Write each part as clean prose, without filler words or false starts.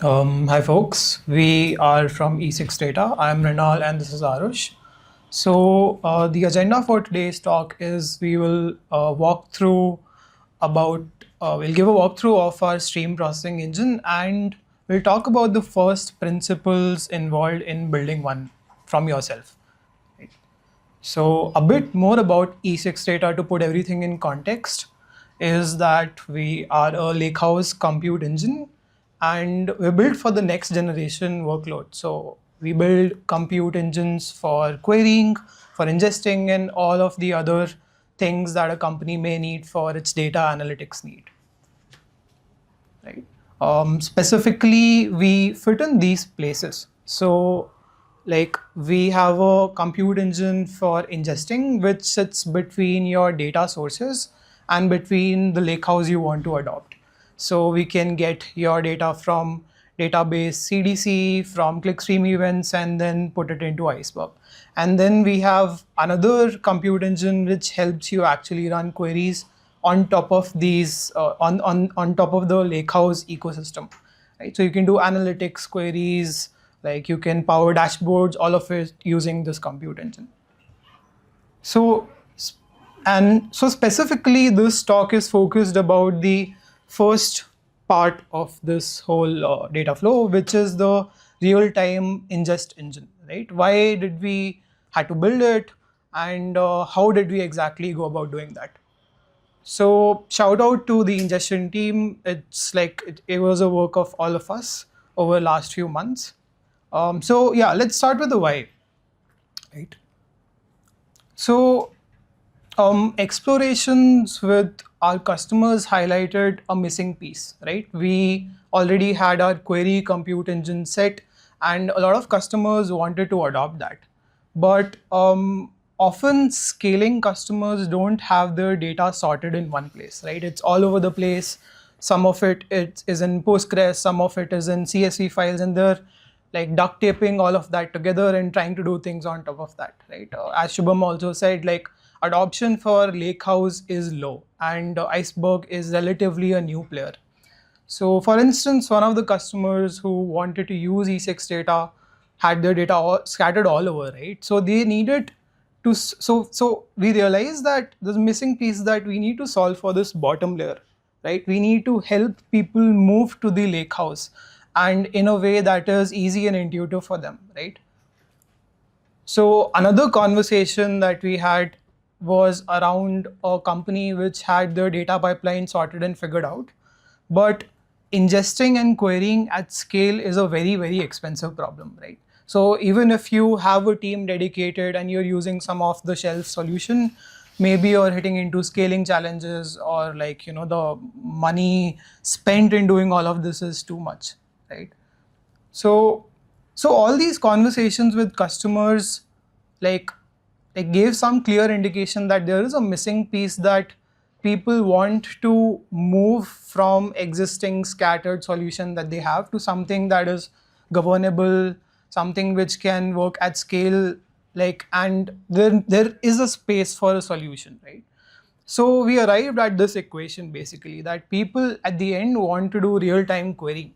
Hi folks, we are from E6data. I'm Mrinal and this is Arush. So the agenda for today's talk is we will walk through about, we'll give a walkthrough of our stream processing engine and we'll talk about the first principles involved in building one from yourself. So a bit more about E6data to put everything in context is that we are a lakehouse compute engine and we're built for the next generation workload. So we build compute engines for querying, for ingesting, and all of the other things that a company may need for its data analytics need. Right? Specifically, we fit in these places. So like we have a compute engine for ingesting, which sits between your data sources and between the lakehouse you want to adopt. So we can get your data from database CDC, from clickstream events, and then put it into Iceberg. And then we have another compute engine which helps you actually run queries on top of these, on top of the lakehouse ecosystem. Right? So you can do analytics queries, like you can power dashboards, all of it using this compute engine. So, so specifically, this talk is focused about the first part of this whole data flow, which is the real-time ingest engine, right? Why did we had to build it, and how did we exactly go about doing that? So shout out to the ingestion team. It's like it was a work of all of us over the last few months. So yeah, let's start with the why, right? So explorations with our customers highlighted a missing piece, right? We already had our query compute engine set, and a lot of customers wanted to adopt that. But often scaling customers don't have their data sorted in one place, right? It's all over the place. Some of it is in Postgres, some of it is in CSV files, and they're like duct taping all of that together and trying to do things on top of that, right? As Shubham also said, like adoption for Lakehouse is low and Iceberg is relatively a new player. So for instance, one of the customers who wanted to use E6data had their data scattered all over, right? So they needed to, so we realized that the missing piece that we need to solve for this bottom layer, right? We need to help people move to the lakehouse and in a way that is easy and intuitive for them, right? So another conversation that we had was around a company which had their data pipeline sorted and figured out, but ingesting and querying at scale is a very, very expensive problem, right? So even if you have a team dedicated and you're using some off the shelf solution, maybe you're hitting into scaling challenges, or like, you know, the money spent in doing all of this is too much, right? So, so all these conversations with customers, like, they gave some clear indication that there is a missing piece, that people want to move from existing scattered solution that they have to something that is governable, something which can work at scale, like, and there is a space for a solution, right? So we arrived at this equation basically, that people at the end want to do real-time querying.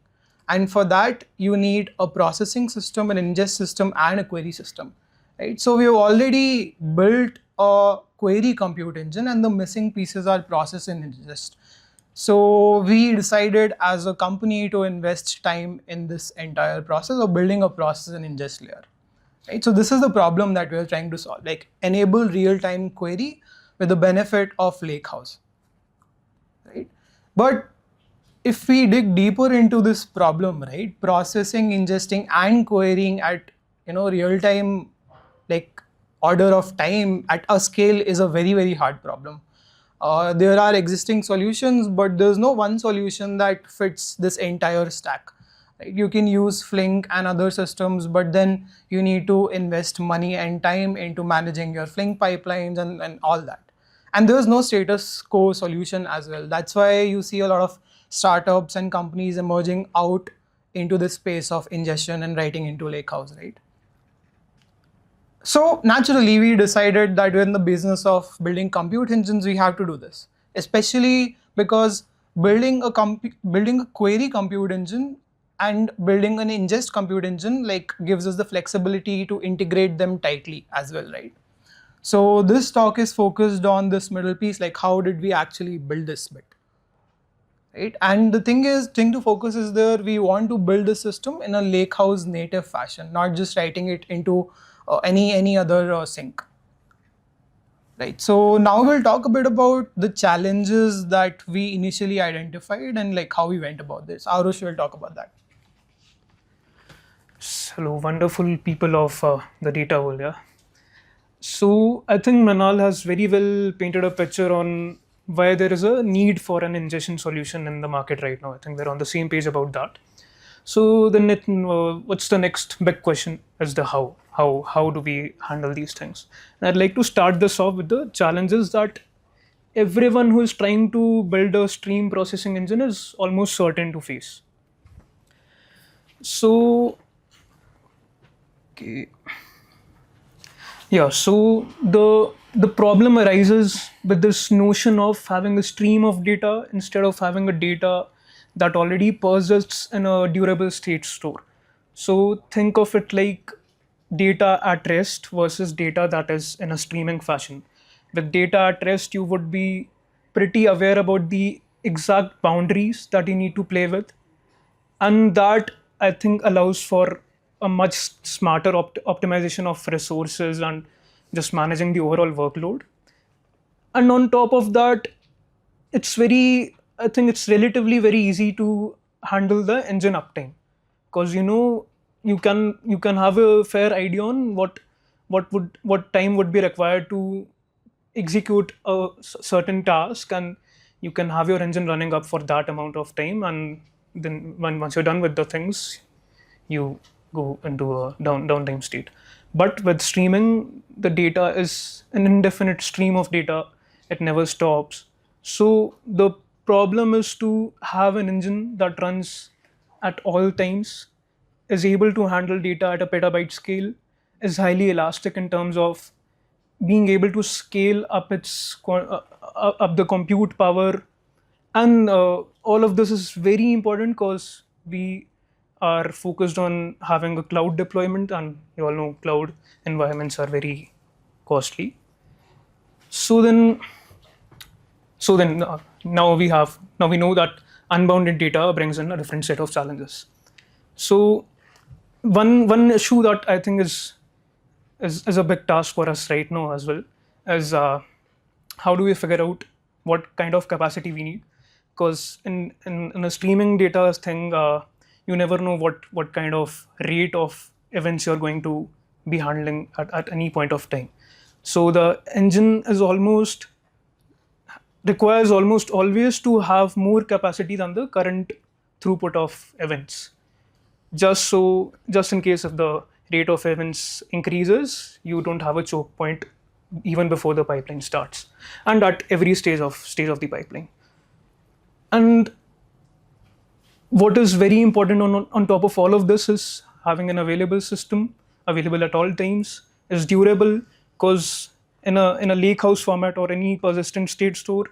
And for that, you need a processing system, an ingest system, and a query system, right? So we've already built a query compute engine, and the missing pieces are process and ingest. So we decided as a company to invest time in this entire process of building a process and ingest layer. Right? So this is the problem that we're trying to solve, like enable real-time query with the benefit of Lakehouse. Right? But if we dig deeper into this problem, right, processing, ingesting, and querying at, you know, real-time, like order of time at a scale is a very, very hard problem. There are existing solutions, but there's no one solution that fits this entire stack. Right? You can use Flink and other systems, but then you need to invest money and time into managing your Flink pipelines and all that. And there's no status quo solution as well. That's why you see a lot of startups and companies emerging out into the space of ingestion and writing into Lakehouse, right? So naturally, we decided that we're in the business of building compute engines, we have to do this, especially because building a query compute engine and building an ingest compute engine like gives us the flexibility to integrate them tightly as well, right? So this talk is focused on this middle piece, like how did we actually build this bit, right? And the thing to focus is there, we want to build the system in a lakehouse native fashion, not just writing it into any other sink. Right. So now we'll talk a bit about the challenges that we initially identified and like how we went about this. Arush will talk about that. Hello, wonderful people of the data world. Yeah. So I think Mrinal has very well painted a picture on why there is a need for an ingestion solution in the market right now. I think we're on the same page about that. So then, what's the next big question? Is the how? How do we handle these things? And I'd like to start this off with the challenges that everyone who is trying to build a stream processing engine is almost certain to face. So, okay. Yeah, so the problem arises with this notion of having a stream of data instead of having a data that already persists in a durable state store. So think of it like data at rest versus data that is in a streaming fashion. With data at rest, you would be pretty aware about the exact boundaries that you need to play with, and that I think allows for a much smarter optimization of resources and just managing the overall workload. And on top of that, I think it's relatively very easy to handle the engine uptime, because you can have a fair idea on what time would be required to execute a certain task, and you can have your engine running up for that amount of time, and then once you're done with the things, you go into a downtime state. But with streaming, the data is an indefinite stream of data. It never stops. So the problem is to have an engine that runs at all times, is able to handle data at a petabyte scale, is highly elastic in terms of being able to scale up up the compute power. And all of this is very important because we are focused on having a cloud deployment, and you all know cloud environments are very costly. So then, now we know that unbounded data brings in a different set of challenges. So one issue that I think is a big task for us right now as well is how do we figure out what kind of capacity we need, because in a streaming data thing, you never know what kind of rate of events you're going to be handling at any point of time. So the engine requires almost always to have more capacity than the current throughput of events, just in case if the rate of events increases, you don't have a choke point even before the pipeline starts, and at every stage of the pipeline. And what is very important on top of all of this is having an available system, available at all times, is durable, because in a lake house format or any persistent state store,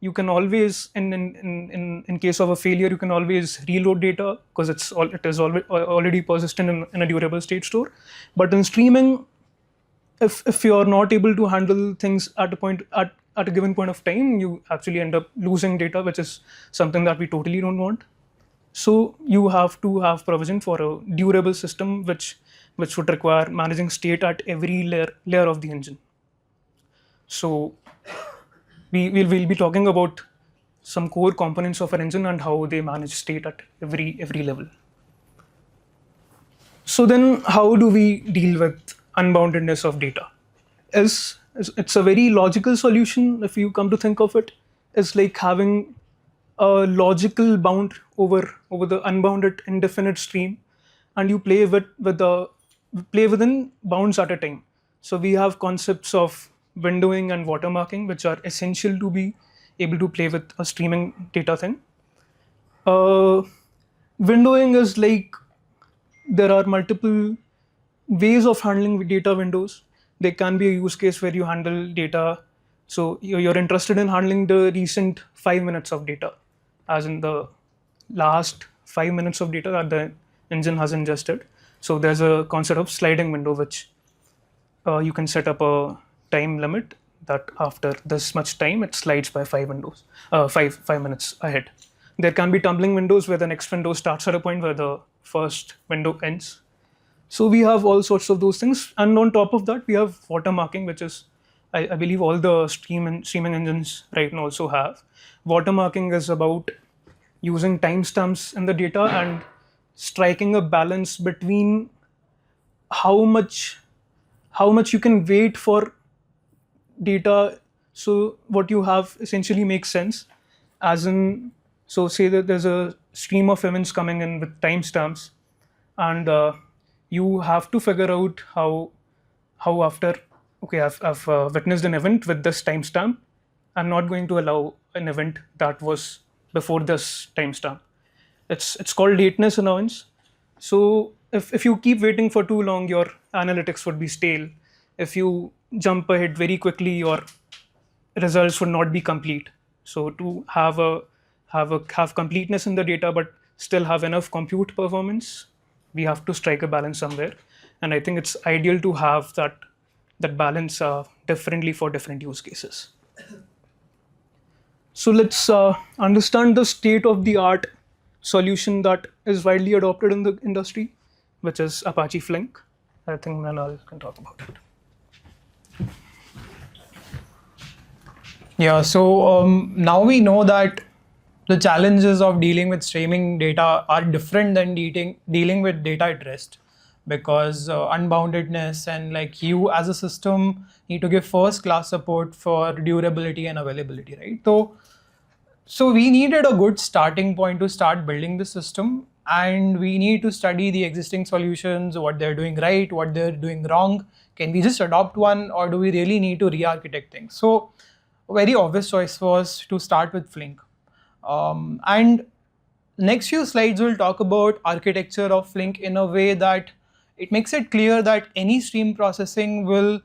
you can always, in case of a failure, you can always reload data because it is already persistent in a durable state store. But in streaming, if you are not able to handle things at a given point of time, you actually end up losing data, which is something that we totally don't want. So you have to have provision for a durable system, which would require managing state at every layer of the engine. So we'll be talking about some core components of an engine and how they manage state at every level. So then, how do we deal with unboundedness of data? It's a very logical solution if you come to think of it. It's like having a logical bound over the unbounded indefinite stream, and you play within bounds at a time. So we have concepts of windowing and watermarking, which are essential to be able to play with a streaming data thing. Uh, Windowing is like there are multiple ways of handling data windows. There can be a use case where you handle data. So you're interested in handling the recent 5 minutes of data, as in the last 5 minutes of data that the engine has ingested. So there's a concept of sliding window, which you can set up a time limit that after this much time it slides by 5 windows, 5 minutes ahead. There can be tumbling windows where the next window starts at a point where the first window ends. So we have all sorts of those things, and on top of that, we have watermarking, which is, I believe, all the streaming engines right now also have. Watermarking is about using timestamps in the data and striking a balance between how much how much you can wait for data, so what you have essentially makes sense. As in, so say that there's a stream of events coming in with timestamps, and you have to figure out how after, okay, I've witnessed an event with this timestamp. I'm not going to allow an event that was before this timestamp. It's called lateness allowance. So if you keep waiting for too long, your analytics would be stale. If you jump ahead very quickly, your results would not be complete. So to have completeness in the data but still have enough compute performance, we have to strike a balance somewhere. And I think it's ideal to have that balance differently for different use cases. So let's understand the state of the art solution that is widely adopted in the industry, which is Apache Flink. I think Mrinal can talk about it. Yeah, so now we know that the challenges of dealing with streaming data are different than dealing with data at rest, because unboundedness and like you as a system need to give first class support for durability and availability, right? So we needed a good starting point to start building the system, and we need to study the existing solutions, what they're doing right, what they're doing wrong. Can we just adopt one, or do we really need to re-architect things? So a very obvious choice was to start with Flink. And next few slides will talk about architecture of Flink in a way that it makes it clear that any stream processing will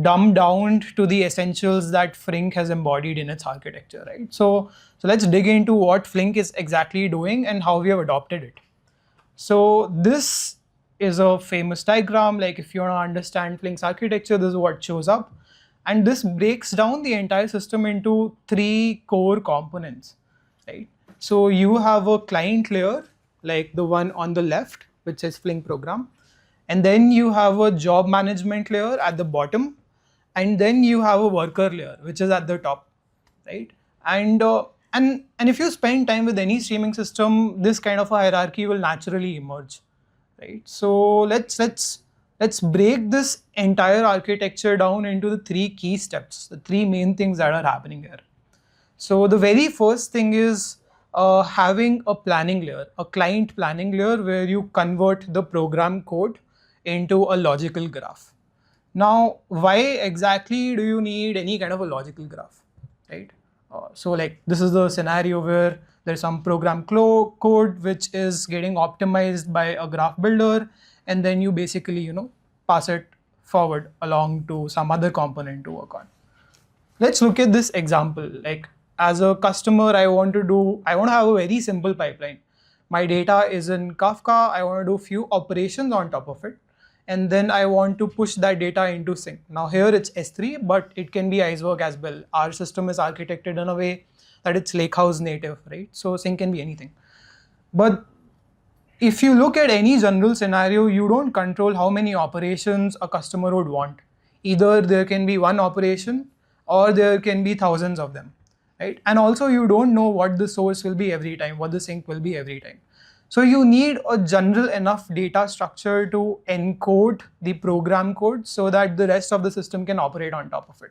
dumb down to the essentials that Flink has embodied in its architecture, right? So let's dig into what Flink is exactly doing and how we have adopted it. So this is a famous diagram. Like if you want to understand Flink's architecture, this is what shows up. And this breaks down the entire system into three core components, right? So you have a client layer, like the one on the left, which says Flink program. And then you have a job management layer at the bottom. And then you have a worker layer, which is at the top, right? And if you spend time with any streaming system, this kind of a hierarchy will naturally emerge, right? So let's break this entire architecture down into the three key steps, the three main things that are happening here. So the very first thing is having a planning layer, a client planning layer, where you convert the program code into a logical graph. Now, why exactly do you need any kind of a logical graph, right? So like this is the scenario where there's some program code which is getting optimized by a graph builder, and then you basically, pass it forward along to some other component to work on. Let's look at this example. Like as a customer, I want to have a very simple pipeline. My data is in Kafka. I want to do few operations on top of it, and then I want to push that data into Sync. Now here it's S3, but it can be Iceberg as well. Our system is architected in a way that it's Lakehouse native, right? So Sync can be anything. But if you look at any general scenario, you don't control how many operations a customer would want. Either there can be one operation or there can be thousands of them, right? And also you don't know what the source will be every time, what the sync will be every time. So you need a general enough data structure to encode the program code so that the rest of the system can operate on top of it.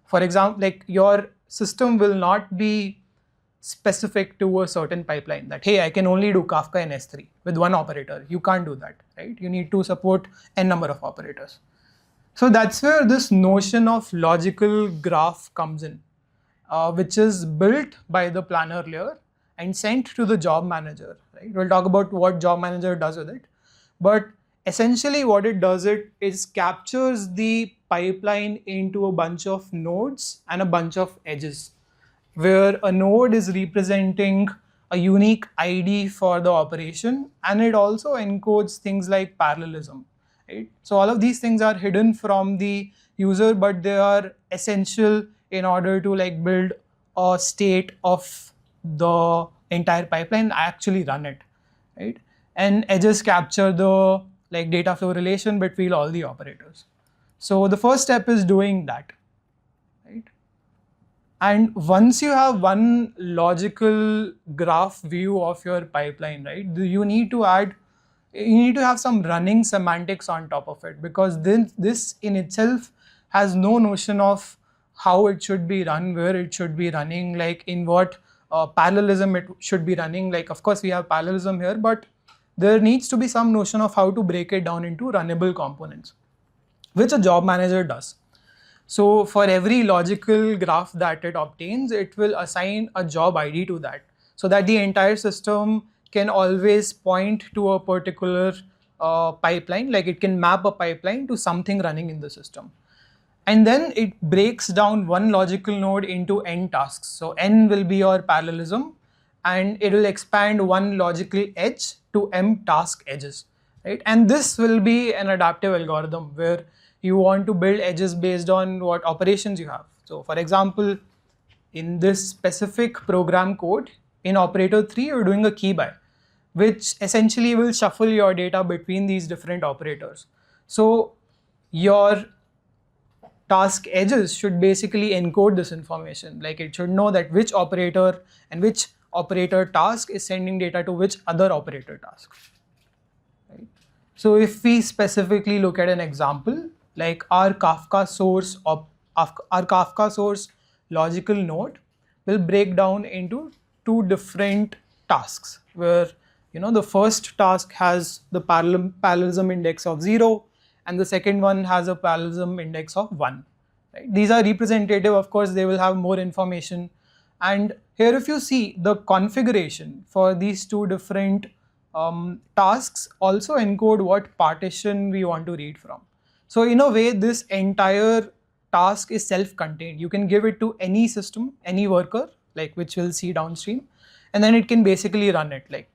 For example, like your system will not be specific to a certain pipeline that, hey, I can only do Kafka in S3 with one operator. You can't do that, right? You need to support n number of operators. So that's where this notion of logical graph comes in, which is built by the planner layer and sent to the job manager, right? We'll talk about what job manager does with it. But essentially what it does is captures the pipeline into a bunch of nodes and a bunch of edges, where a node is representing a unique ID for the operation, and it also encodes things like parallelism, right? So all of these things are hidden from the user, but they are essential in order to like build a state of the entire pipeline, actually run it, right? And edges capture the like data flow relation between all the operators. So the first step is doing that, right? And once you have one logical graph view of your pipeline, right, you need to have some running semantics on top of it, because this in itself has no notion of how it should be run, where it should be running, like in what parallelism it should be running. Like, of course, we have parallelism here, but there needs to be some notion of how to break it down into runnable components, which a job manager does. So for every logical graph that it obtains, it will assign a job ID to that, so that the entire system can always point to a particular pipeline, like it can map a pipeline to something running in the system. And then it breaks down one logical node into n tasks. So n will be your parallelism, and it will expand one logical edge to m task edges, right? And this will be an adaptive algorithm where you want to build edges based on what operations you have. So for example, in this specific program code, in operator 3, you're doing a key by, which essentially will shuffle your data between these different operators. So your task edges should basically encode this information. Like, it should know that which operator and which operator task is sending data to which other operator task. Right? So if we specifically look at an example, like our Kafka source logical node will break down into two different tasks, where the first task has the parallelism index of 0, and the second one has a parallelism index of 1. Right? These are representative, of course, they will have more information. And here, if you see the configuration for these two different tasks, also encode what partition we want to read from. So in a way, this entire task is self-contained. You can give it to any system, any worker, like which we'll see downstream, and then it can basically run it. Like,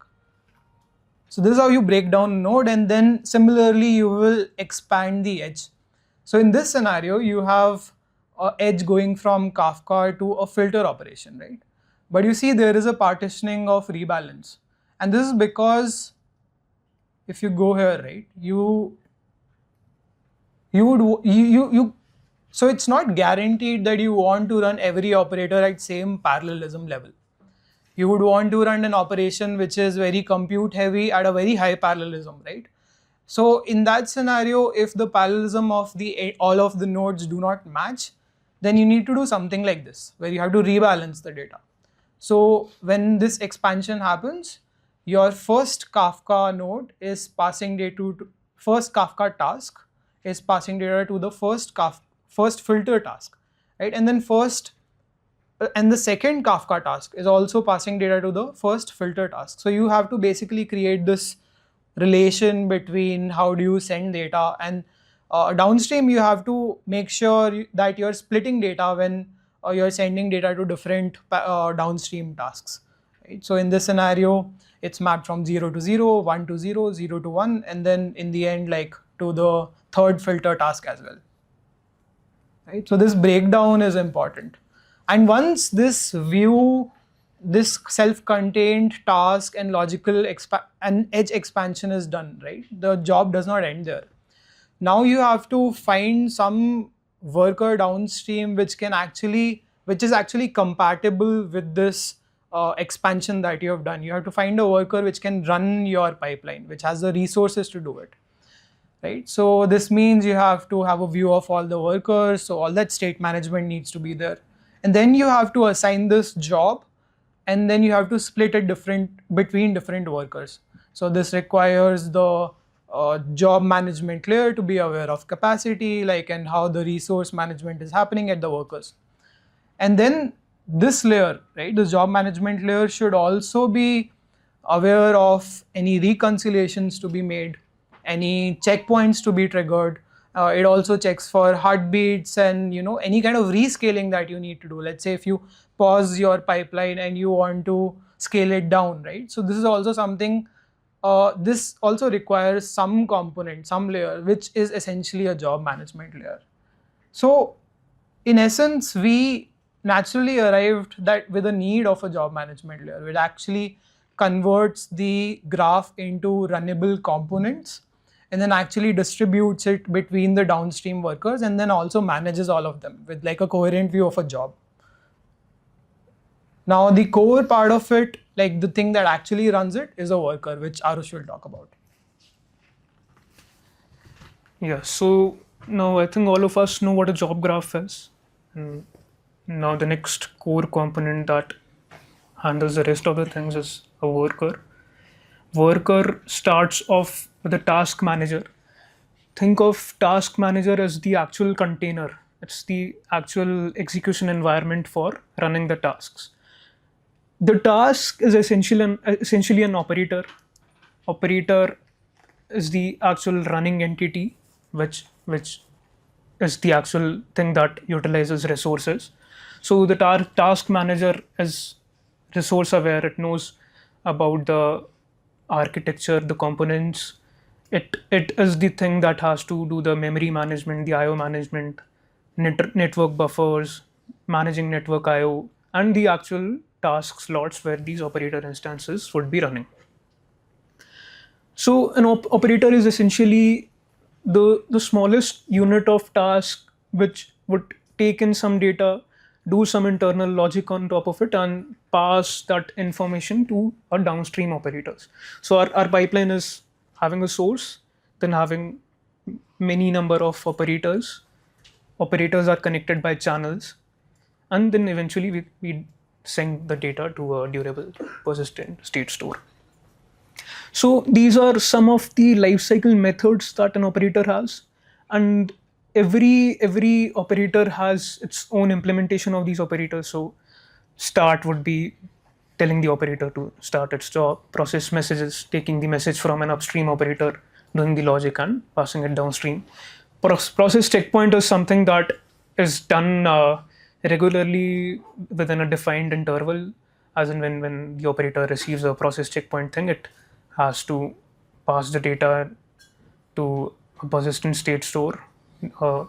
so this is how you break down a node, and then similarly you will expand the edge. So in this scenario, you have an edge going from Kafka to a filter operation, right? But you see there is a partitioning of rebalance, and this is because if you go here, right, so it's not guaranteed that you want to run every operator at same parallelism level. You would want to run an operation which is very compute heavy at a very high parallelism, right? So in that scenario, if the parallelism of all of the nodes do not match, then you need to do something like this, where you have to rebalance the data. So when this expansion happens, your first Kafka node is passing data to first Kafka task is passing data to the first filter task, right? And then the second Kafka task is also passing data to the first filter task. So you have to basically create this relation between how do you send data, and downstream you have to make sure that you're splitting data when you're sending data to different downstream tasks. Right? So in this scenario, it's mapped from 0 to 0, 1 to 0, 0 to 1, and then in the end, like to the third filter task as well. Right? So this breakdown is important. And once this view, this self-contained task and logical and edge expansion is done, right, the job does not end there. Now you have to find some worker downstream which is actually compatible with this expansion that you have done. You have to find a worker which can run your pipeline, which has the resources to do it. Right? So this means you have to have a view of all the workers, so all that state management needs to be there. And then you have to assign this job, and then you have to split it between different workers. So this requires the job management layer to be aware of capacity, like, and how the resource management is happening at the workers. And then this layer, right, the job management layer should also be aware of any reconciliations to be made, any checkpoints to be triggered. It also checks for heartbeats and any kind of rescaling that you need to do. Let's say if you pause your pipeline and you want to scale it down, right? So this is also something. This also requires some component, some layer, which is essentially a job management layer. So, in essence, we naturally arrived that with a need of a job management layer, which actually converts the graph into runnable components and then actually distributes it between the downstream workers and then also manages all of them with like a coherent view of a job. Now, the core part of it, like the thing that actually runs it, is a worker, which Arush will talk about. Yeah, so now I think all of us know what a job graph is. And now the next core component that handles the rest of the things is a worker. Worker starts off with a task manager. Think of task manager as the actual container. It's the actual execution environment for running the tasks. The task is essentially an operator. Operator is the actual running entity, which is the actual thing that utilizes resources. So the task manager is resource aware. It knows about the architecture, the components. It is the thing that has to do the memory management, the IO management, network buffers, managing network IO, and the actual task slots where these operator instances would be running. So an operator is essentially the smallest unit of task which would take in some data, do some internal logic on top of it, and pass that information to our downstream operators. So our pipeline is having a source, then having many number of operators. Operators are connected by channels, and then eventually we send the data to a durable persistent state store. So these are some of the lifecycle methods that an operator has, and every operator has its own implementation of these operators. So start would be telling the operator to start its job, process messages, taking the message from an upstream operator, doing the logic and passing it downstream. Process checkpoint is something that is done regularly within a defined interval, as in when the operator receives a process checkpoint thing, it has to pass the data to a persistent state store. Uh,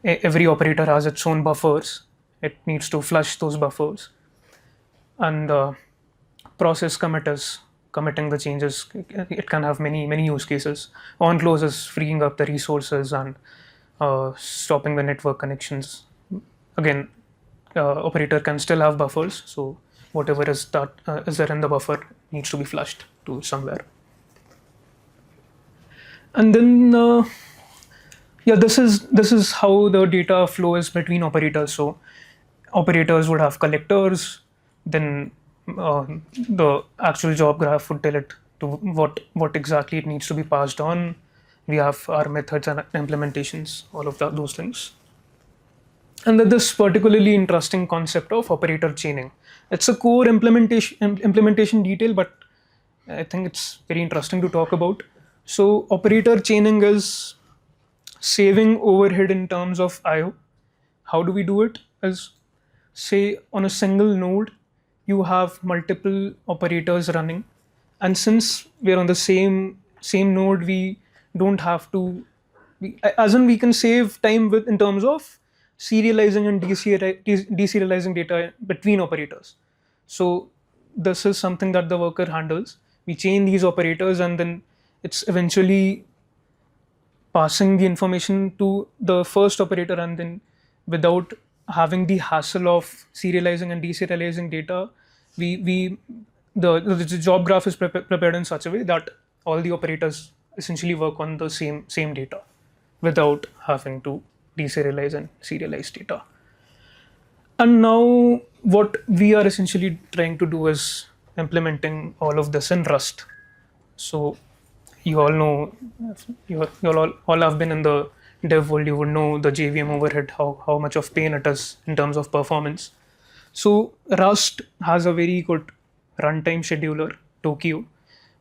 every operator has its own buffers. It needs to flush those buffers, and process commit is committing the changes. It can have many use cases. On close is freeing up the resources and stopping the network connections. Again, operator can still have buffers, so whatever is there in the buffer needs to be flushed to somewhere. And then yeah, this is how the data flow is between operators. So operators would have collectors, then the actual job graph would tell it to what exactly it needs to be passed on. We have our methods and implementations, all of those things. And then this particularly interesting concept of operator chaining. It's a core implementation detail, but I think it's very interesting to talk about. So operator chaining is saving overhead in terms of IO. How do we do it? Is, say, on a single node, you have multiple operators running, and since we're on the same node, we don't have to. As in, we can save time with in terms of serializing and deserializing data between operators. So this is something that the worker handles. We chain these operators, and then it's eventually passing the information to the first operator, and then without having the hassle of serializing and deserializing data, we the job graph is prepared in such a way that all the operators essentially work on the same data without having to deserialize and serialize data. And now what we are essentially trying to do is implementing all of this in Rust. So you all know, you all have been in the dev world, you would know the JVM overhead, how much of pain it is in terms of performance. So Rust has a very good runtime scheduler, Tokyo,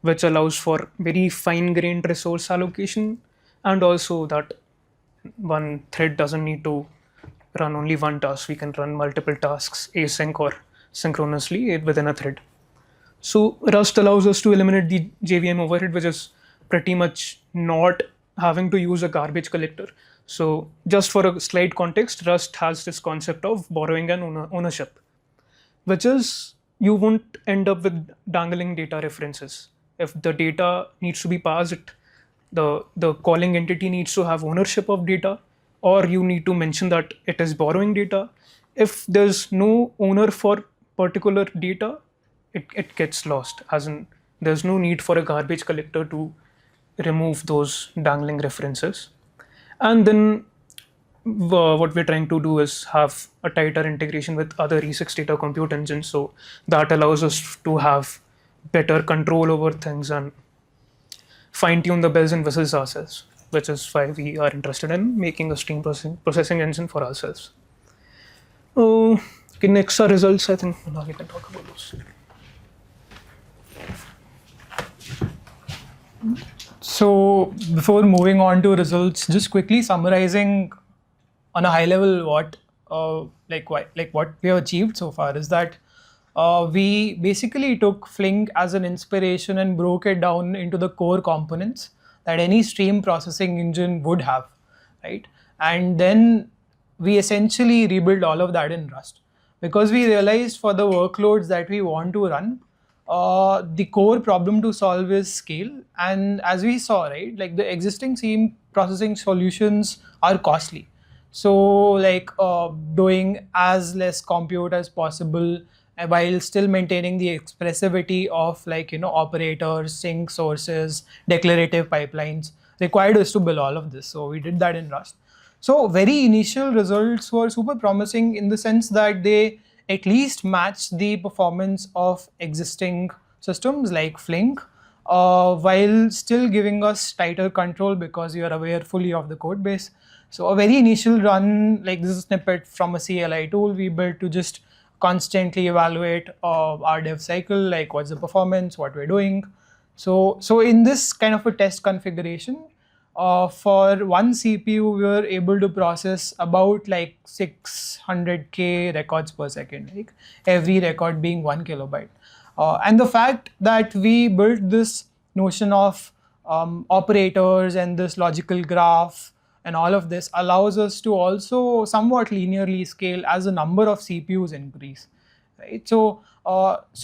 which allows for very fine-grained resource allocation, and also that one thread doesn't need to run only one task. We can run multiple tasks async or synchronously within a thread. So Rust allows us to eliminate the JVM overhead, which is pretty much not having to use a garbage collector. So just for a slight context, Rust has this concept of borrowing and ownership, which is you won't end up with dangling data references. If the data needs to be passed, the calling entity needs to have ownership of data, or you need to mention that it is borrowing data. If there's no owner for particular data, it gets lost. As in, there's no need for a garbage collector to remove those dangling references. And then what we're trying to do is have a tighter integration with other E6 data compute engines, so that allows us to have better control over things and fine tune the bells and whistles ourselves, which is why we are interested in making a stream processing engine for ourselves. Okay, next are results. I think now we can talk about those. So before moving on to results, just quickly summarizing on a high level what what we have achieved so far is that we basically took Flink as an inspiration and broke it down into the core components that any stream processing engine would have, right? And then we essentially rebuilt all of that in Rust because we realized for the workloads that we want to run, the core problem to solve is scale. And as we saw, right, like the existing stream processing solutions are costly. So doing as less compute as possible while still maintaining the expressivity of operators, sync sources, declarative pipelines required us to build all of this. So we did that in Rust. So very initial results were super promising in the sense that they at least match the performance of existing systems like Flink, while still giving us tighter control because you are aware fully of the code base. So a very initial run, like this is a snippet from a CLI tool we built to just constantly evaluate our dev cycle, like what's the performance, what we're doing. So in this kind of a test configuration, for one CPU, we were able to process about like 600K records per second, like every record being 1 kilobyte. And the fact that we built this notion of operators and this logical graph and all of this allows us to also somewhat linearly scale as the number of CPUs increase, right? So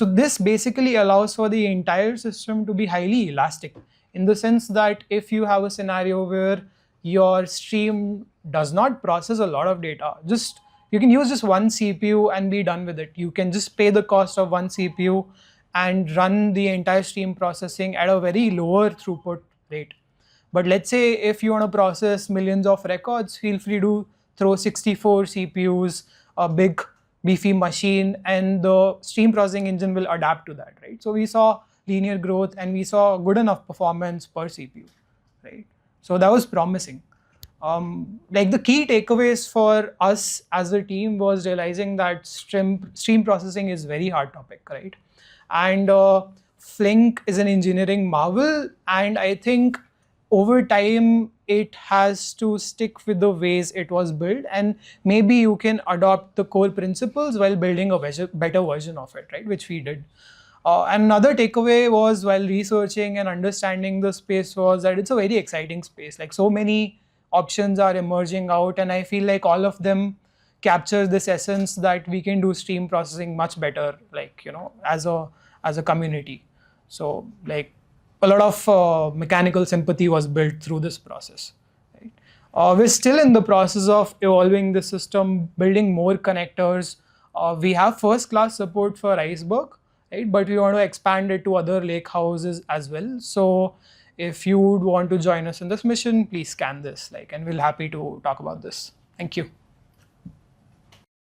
this basically allows for the entire system to be highly elastic in the sense that if you have a scenario where your stream does not process a lot of data, just you can use just one CPU and be done with it. You can just pay the cost of one CPU and run the entire stream processing at a very lower throughput rate. But let's say if you want to process millions of records, feel free to throw 64 CPUs, a big beefy machine, and the stream processing engine will adapt to that, right? So we saw linear growth and we saw good enough performance per CPU, right? So that was promising. Like the key takeaways for us as a team was realizing that stream processing is very hard topic, right? And Flink is an engineering marvel, and I think over time it has to stick with the ways it was built, and maybe you can adopt the core principles while building a better version of it, right? Which we did. And another takeaway was while researching and understanding the space was that it's a very exciting space. Like so many options are emerging out, and I feel like all of them capture this essence that we can do stream processing much better, like as a community. So like a lot of mechanical sympathy was built through this process, right? We're still in the process of evolving the system, building more connectors. We have first class support for Iceberg, right? But we want to expand it to other lake houses as well. So if you would want to join us in this mission, please scan this, and we're happy to talk about this. Thank you.